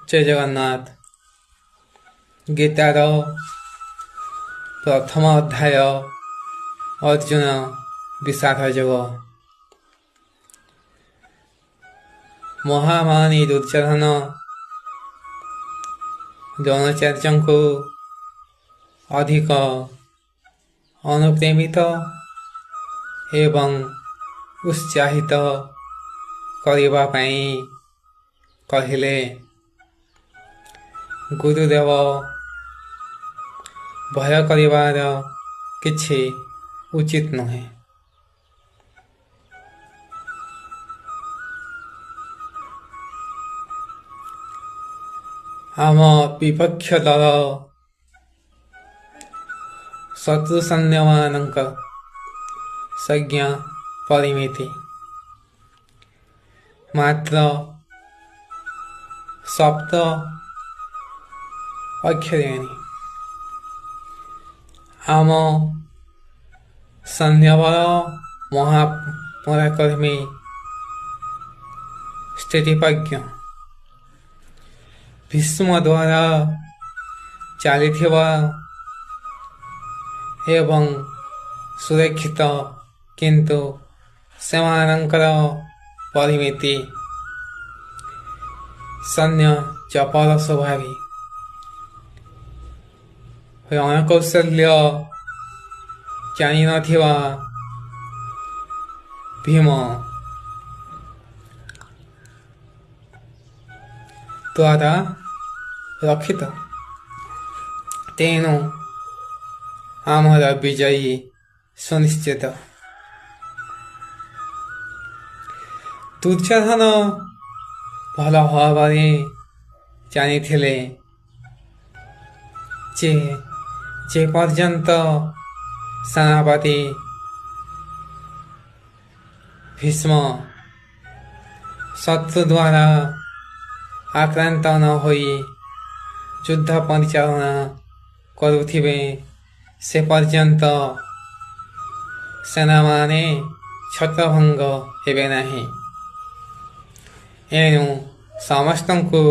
जय जगन्नाथ। गीतार प्रथम अध्याय अर्जुन विषाद जोग। महामानी दुर्योधन द्रोणाचार्य को अधिक अनुप्रेमित एवं उत्साहित करने कहले, गुरुदेव भय करिवार किछि उचित नुहे। आम विपक्ष दल शत्रु सैन्य मानक संज्ञा परिमिति मात्र 7 अक्षरेणी। आम सैन्यबल महापराक्रमी स्थितिज्ञ भीष्म द्वारा चलिथिबा एवं सुरक्षित किंतु सेमानंकर परिमिति सैन्य चपल स्वभावी रणकौशल्य जानी नथिबा भीम द्वारा रक्षित। तेणु आमर विजयी सुनिश्चित। दुर्योधन भल भावे जानी जे पर्यंत सेनापति भीष्म शत्रु द्वारा आक्रांत न होई युद्ध परिचालना करुथिबे से पर्यंत सेना माने छत्रभंग हेबे नाही। एणु समस्त को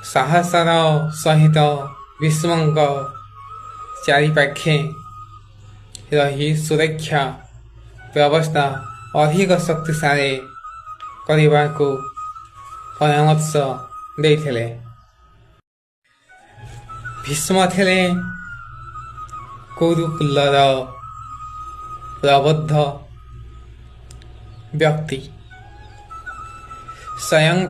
साहसर सहित भीष्मक चारिपाखे रही सुरक्षा व्यवस्था अधिक शक्तिशाली करने को परामर्श देथिले। भीष्म थिले कुरुकुलर प्रबुद्ध व्यक्ति। स्वयं